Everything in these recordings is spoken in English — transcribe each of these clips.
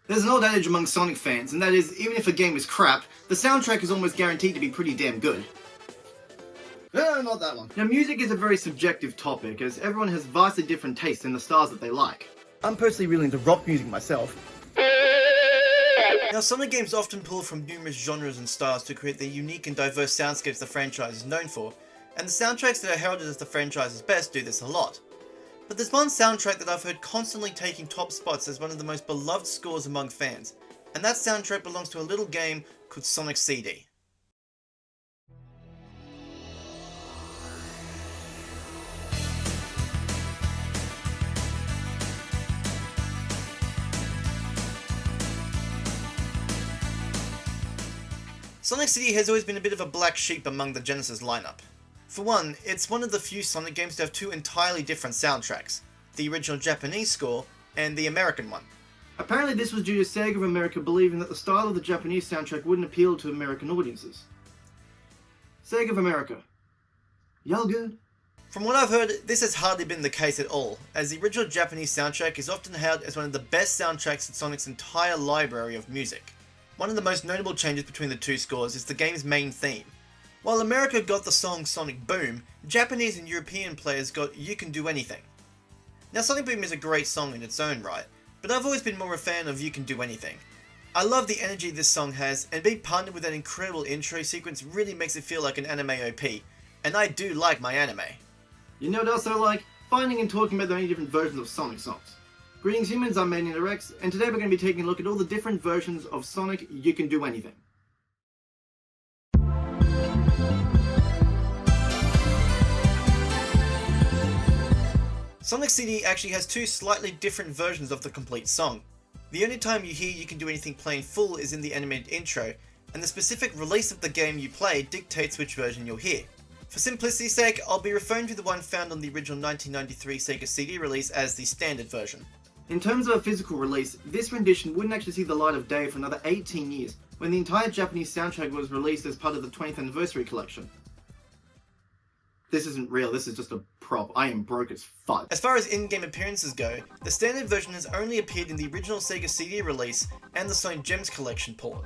There's an old adage among Sonic fans, and that is, even if a game is crap, the soundtrack is almost guaranteed to be pretty damn good. No, not that one. Now, music is a very subjective topic, as everyone has vastly different tastes in the styles that they like. I'm personally really into rock music myself. Now, Sonic games often pull from numerous genres and styles to create the unique and diverse soundscapes the franchise is known for, and the soundtracks that are heralded as the franchise's best do this a lot. But there's one soundtrack that I've heard constantly taking top spots as one of the most beloved scores among fans, and that soundtrack belongs to a little game called Sonic CD. Sonic CD has always been a bit of a black sheep among the Genesis lineup. For one, it's one of the few Sonic games to have two entirely different soundtracks, the original Japanese score and the American one. Apparently this was due to Sega of America believing that the style of the Japanese soundtrack wouldn't appeal to American audiences. Sega of America. Y'all good? From what I've heard, this has hardly been the case at all, as the original Japanese soundtrack is often hailed as one of the best soundtracks in Sonic's entire library of music. One of the most notable changes between the two scores is the game's main theme. While America got the song Sonic Boom, Japanese and European players got You Can Do Anything. Now, Sonic Boom is a great song in its own right, but I've always been more a fan of You Can Do Anything. I love the energy this song has, and being partnered with that incredible intro sequence really makes it feel like an anime OP, and I do like my anime. You know what else I like? Finding and talking about the many different versions of Sonic songs. Greetings humans, I'm AidenAtorX, and today we're going to be taking a look at all the different versions of Sonic You Can Do Anything. Sonic CD actually has two slightly different versions of the complete song. The only time you hear You Can Do Anything playing full is in the animated intro, and the specific release of the game you play dictates which version you'll hear. For simplicity's sake, I'll be referring to the one found on the original 1993 Sega CD release as the standard version. In terms of a physical release, this rendition wouldn't actually see the light of day for another 18 years, when the entire Japanese soundtrack was released as part of the 20th anniversary collection. This isn't real, this is just a prop. I am broke as fuck. As far as in-game appearances go, the standard version has only appeared in the original Sega CD release and the Sonic Gems collection port.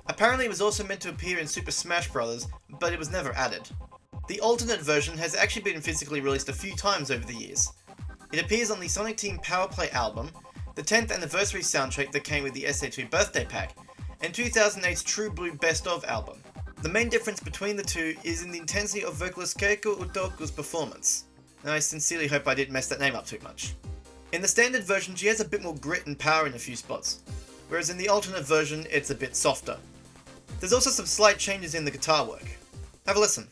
Apparently it was also meant to appear in Super Smash Bros., but it was never added. The alternate version has actually been physically released a few times over the years. It appears on the Sonic Team Power Play album, the 10th anniversary soundtrack that came with the SA2 birthday pack, and 2008's True Blue Best Of album. The main difference between the two is in the intensity of vocalist Keiko Utoku's performance, and I sincerely hope I didn't mess that name up too much. In the standard version she has a bit more grit and power in a few spots, whereas in the alternate version it's a bit softer. There's also some slight changes in the guitar work. Have a listen.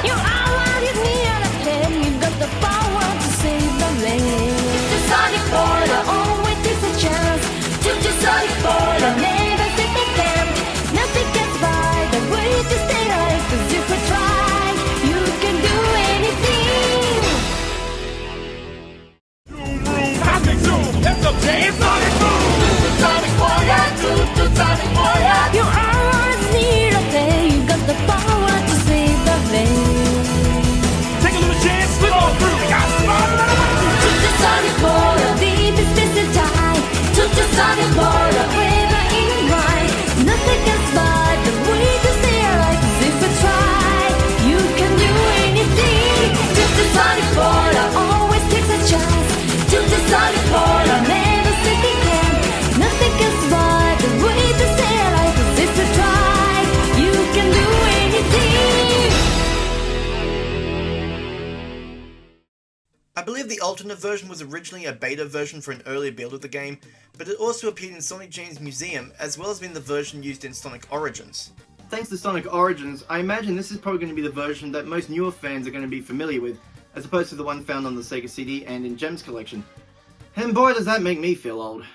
You are what you need at a pen. You've got the power to save the lane. The Sonic Border always takes a chance. To the Sonic Border, never think again. Nothing gets by the way to stay alive. 'Cause if we try, you can do anything. Sonic Zoom, it's a giant Sonic Boom. To the Sonic Border, to the Sonic Border. You are what you need at a pen. You've got the power to save the lane. Take a little chance, slip on through. We got spotted. To the Sonic Border, deep is this the time. To the Sonic Border, river in right. Nothing gets by the way to stay alive. 'Cause if we try, you can do anything. To the Sonic Border, always takes a chance. To the Sonic Border, never think again. Nothing gets by the way to stay alive. 'Cause if we try, you can do anything. I believe the alternate version was originally a beta version for an earlier build of the game, but it also appeared in Sonic Gene's Museum as well as being the version used in Sonic Origins. Thanks to Sonic Origins, I imagine this is probably going to be the version that most newer fans are going to be familiar with, as opposed to the one found on the Sega CD and in Gems collection. And boy does that make me feel old.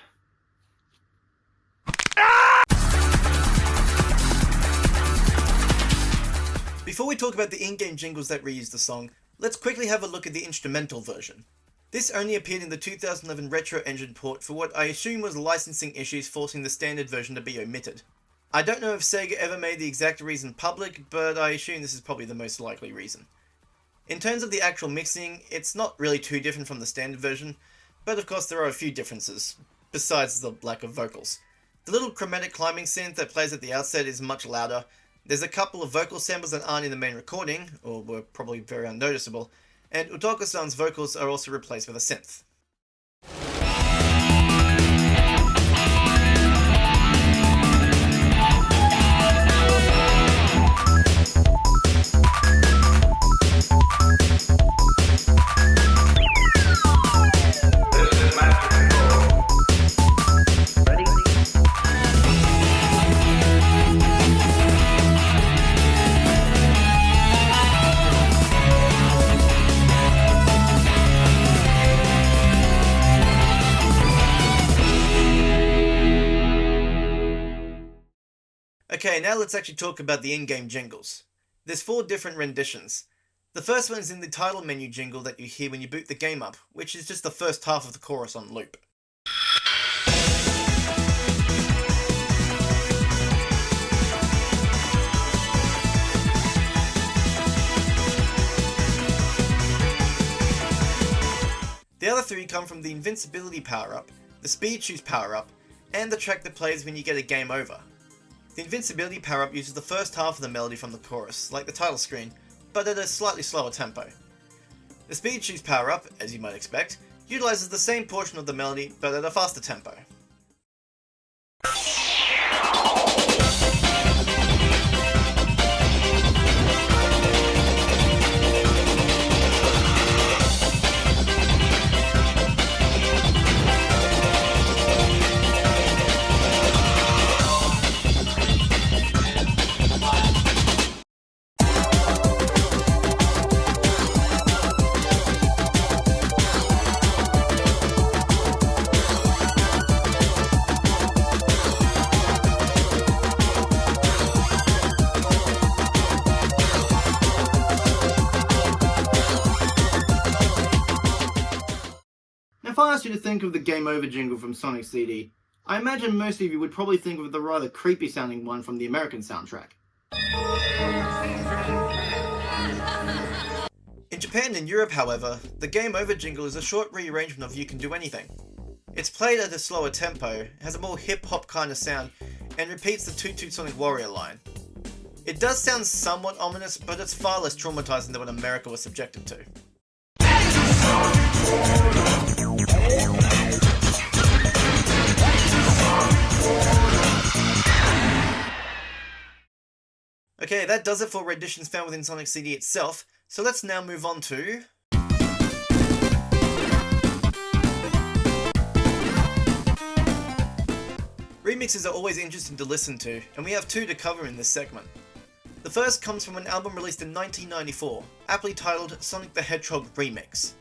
Before we talk about the in-game jingles that reuse the song, let's quickly have a look at the instrumental version. This only appeared in the 2011 Retro Engine port for what I assume was licensing issues forcing the standard version to be omitted. I don't know if Sega ever made the exact reason public, but I assume this is probably the most likely reason. In terms of the actual mixing, it's not really too different from the standard version, but of course there are a few differences, besides the lack of vocals. The little chromatic climbing synth that plays at the outset is much louder. There's a couple of vocal samples that aren't in the main recording, or were probably very unnoticeable, and Utoka-san's vocals are also replaced with a synth. Okay, now let's actually talk about the in-game jingles. There's 4 different renditions. The first one is in the title menu jingle that you hear when you boot the game up, which is just the first half of the chorus on loop. The other 3 come from the Invincibility power-up, the Speed Shoes power-up, and the track that plays when you get a game over. The Invincibility power-up uses the first half of the melody from the chorus, like the title screen, but at a slightly slower tempo. The Speed Shoes power-up, as you might expect, utilizes the same portion of the melody, but at a faster tempo. If I asked you to think of the Game Over jingle from Sonic CD, I imagine most of you would probably think of the rather creepy sounding one from the American soundtrack. In Japan and Europe, however, the Game Over jingle is a short rearrangement of You Can Do Anything. It's played at a slower tempo, has a more hip-hop kind of sound, and repeats the Toot Toot Sonic Warrior line. It does sound somewhat ominous, but it's far less traumatizing than what America was subjected to. Okay, that does it for renditions found within Sonic CD itself, so let's now move on to... Remixes are always interesting to listen to, and we have 2 to cover in this segment. The first comes from an album released in 1994, aptly titled Sonic the Hedgehog Remix.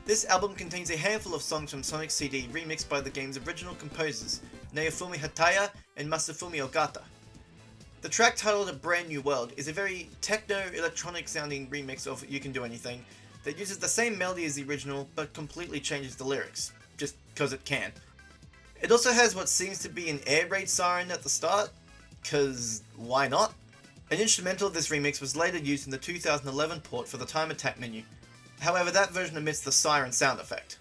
This album contains a handful of songs from Sonic CD remixed by the game's original composers, Naofumi Hataya and Masafumi Ogata. The track titled A Brand New World is a very techno-electronic sounding remix of You Can Do Anything that uses the same melody as the original but completely changes the lyrics, just cause it can. It also has what seems to be an air raid siren at the start, cause why not? An instrumental of this remix was later used in the 2011 port for the Time Attack menu. However, that version omits the siren sound effect.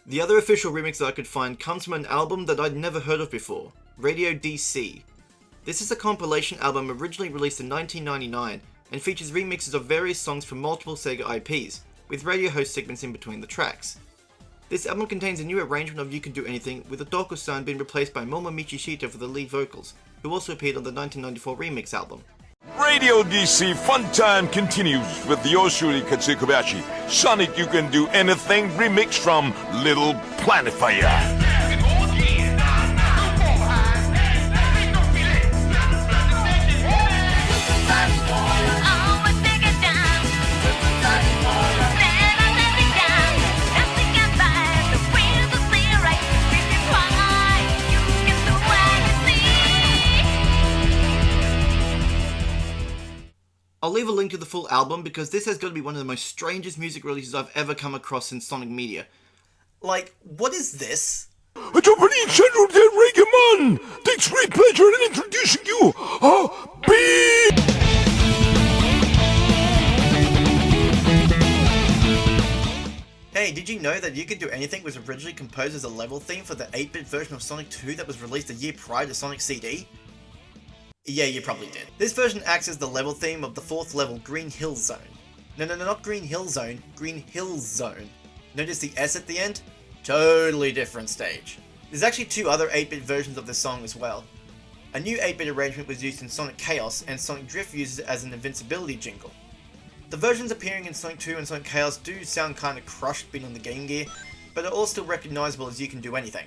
The other official remix that I could find comes from an album that I'd never heard of before, Radio DC. This is a compilation album originally released in 1999 and features remixes of various songs from multiple Sega IPs, with radio host segments in between the tracks. This album contains a new arrangement of You Can Do Anything, with Adoko-san being replaced by Momo Michishita for the lead vocals, who also appeared on the 1994 remix album. Radio DC Fun Time continues with Yoshuri Katsukobashi. Sonic You Can Do Anything remix from Little Planet Fire. I'll leave a link to the full album because this has got to be one of the most strangest music releases I've ever come across in Sonic media. Like, what is this? Japanese General Regaman takes great pleasure in introducing you B. Hey, did you know that You Can Do Anything was originally composed as a level theme for the 8-bit version of Sonic 2 that was released a year prior to Sonic CD? Yeah, you probably did. This version acts as the level theme of the 4th level, Green Hill Zone. No, not Green Hill Zone, Green Hill Zone. Notice the S at the end? Totally different stage. There's actually 2 other 8-bit versions of this song as well. A new 8-bit arrangement was used in Sonic Chaos, and Sonic Drift uses it as an Invincibility jingle. The versions appearing in Sonic 2 and Sonic Chaos do sound kinda crushed being on the Game Gear, but are all still recognisable as You Can Do Anything.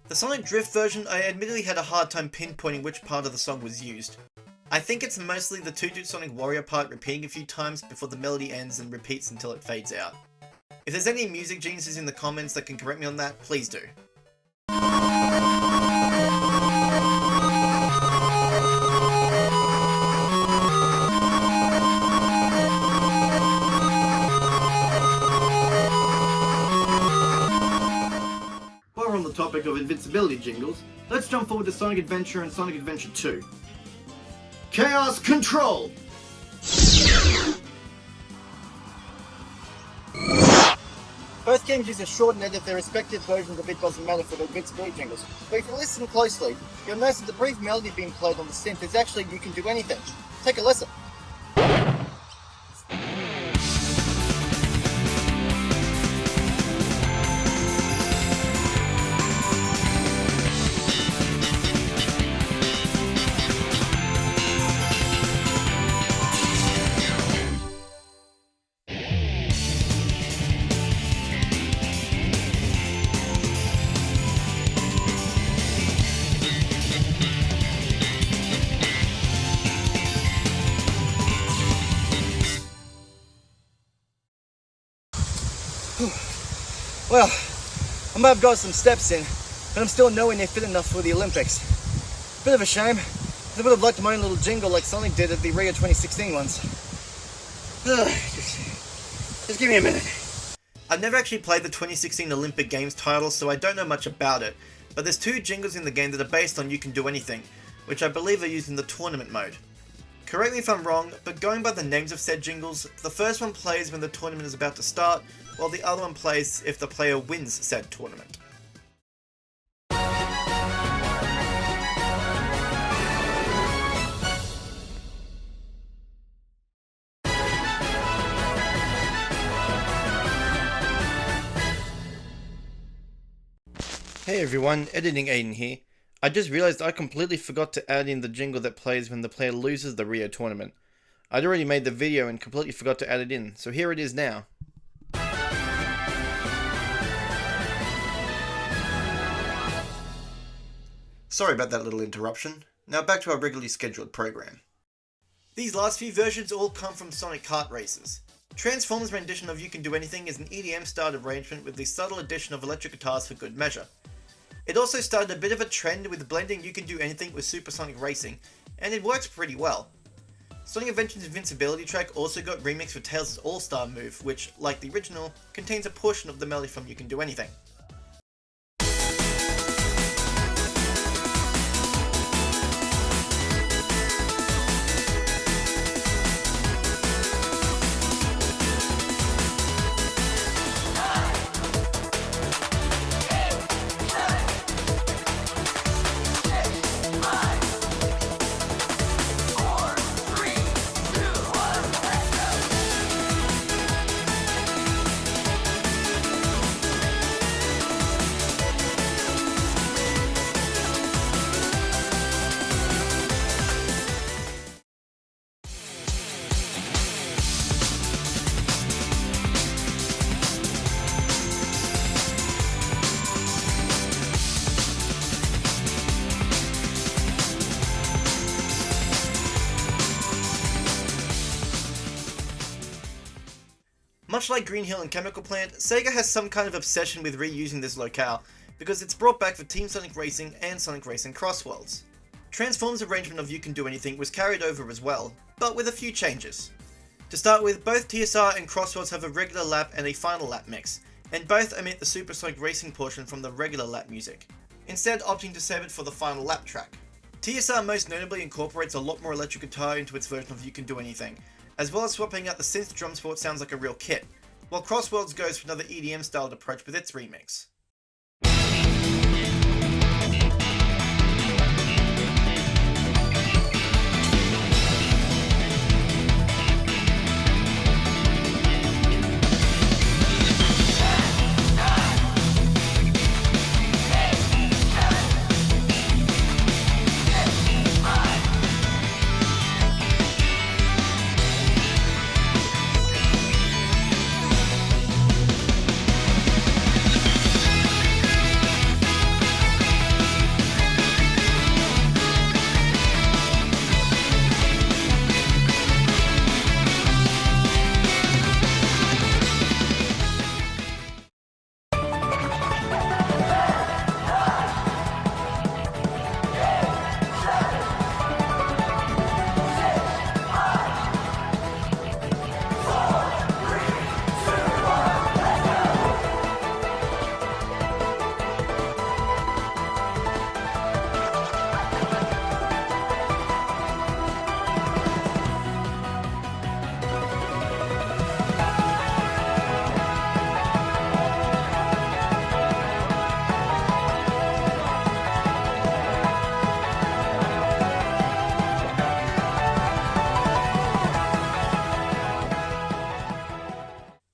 The Sonic Drift version, I admittedly had a hard time pinpointing which part of the song was used. I think it's mostly the Toot Sonic Warrior part repeating a few times before the melody ends and repeats until it fades out. If there's any music geniuses in the comments that can correct me on that, please do. While we're on the topic of Invincibility jingles, let's jump forward to Sonic Adventure and Sonic Adventure 2. Chaos Control! Both games use a short and edit their respective versions of It Doesn't Matter for the Invincibility jingles, but if you listen closely, you'll notice that the brief melody being played on the synth is actually You Can Do Anything. Take a listen. Well, I might have got some steps in, but I'm still nowhere near fit enough for the Olympics. Bit of a shame. I would have liked my own little jingle like Sonic did at the Rio 2016 ones. Just give me a minute. I've never actually played the 2016 Olympic Games title, so I don't know much about it, but there's 2 jingles in the game that are based on You Can Do Anything, which I believe are used in the tournament mode. Correct me if I'm wrong, but going by the names of said jingles, the first one plays when the tournament is about to start, while the other one plays if the player wins said tournament. Hey everyone, Editing Aiden here. I just realized I completely forgot to add in the jingle that plays when the player loses the Rio tournament. I'd already made the video and completely forgot to add it in, so here it is now. Sorry about that little interruption. Now back to our regularly scheduled program. These last few versions all come from Sonic Kart Races. Transformers' rendition of You Can Do Anything is an EDM-styled arrangement with the subtle addition of electric guitars for good measure. It also started a bit of a trend with blending You Can Do Anything with Supersonic Racing, and it works pretty well. Sonic Adventure's Invincibility track also got remixed for Tails' All-Star move, which, like the original, contains a portion of the melody from You Can Do Anything. Much like Green Hill and Chemical Plant, Sega has some kind of obsession with reusing this locale, because it's brought back for Team Sonic Racing and Sonic Racing Crossworlds. Transform's arrangement of You Can Do Anything was carried over as well, but with a few changes. To start with, both TSR and Crossworlds have a regular lap and a final lap mix, and both omit the Supersonic Racing portion from the regular lap music, instead opting to save it for the final lap track. TSR most notably incorporates a lot more electric guitar into its version of You Can Do Anything, as well as swapping out the synth drum so it sounds like a real kit, while Crossworlds goes for another EDM styled approach with its remix.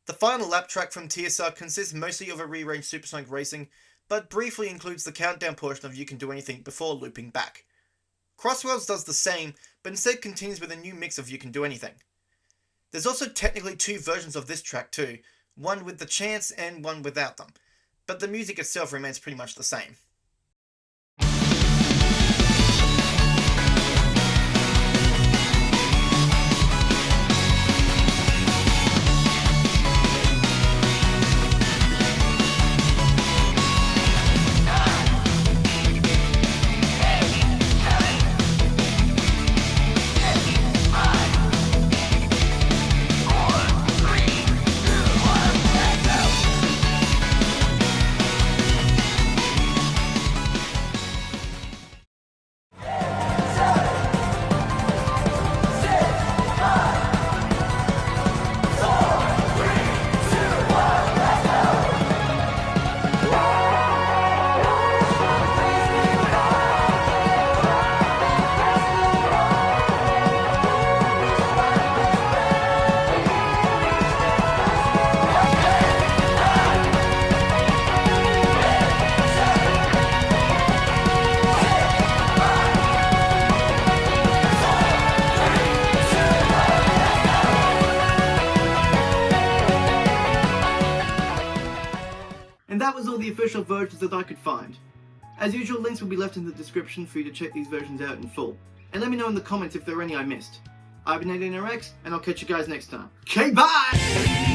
The final lap track from TSR consists mostly of a rearranged Supersonic Racing, but briefly includes the countdown portion of You Can Do Anything before looping back. Crossworlds does the same, but instead continues with a new mix of You Can Do Anything. There's also technically two versions of this track too, one with the chants and one without them, but the music itself remains pretty much the same. And that was all the official versions that I could find. As usual, links will be left in the description for you to check these versions out in full. And let me know in the comments if there are any I missed. I've been AidenAtorX, and I'll catch you guys next time. Okay, bye!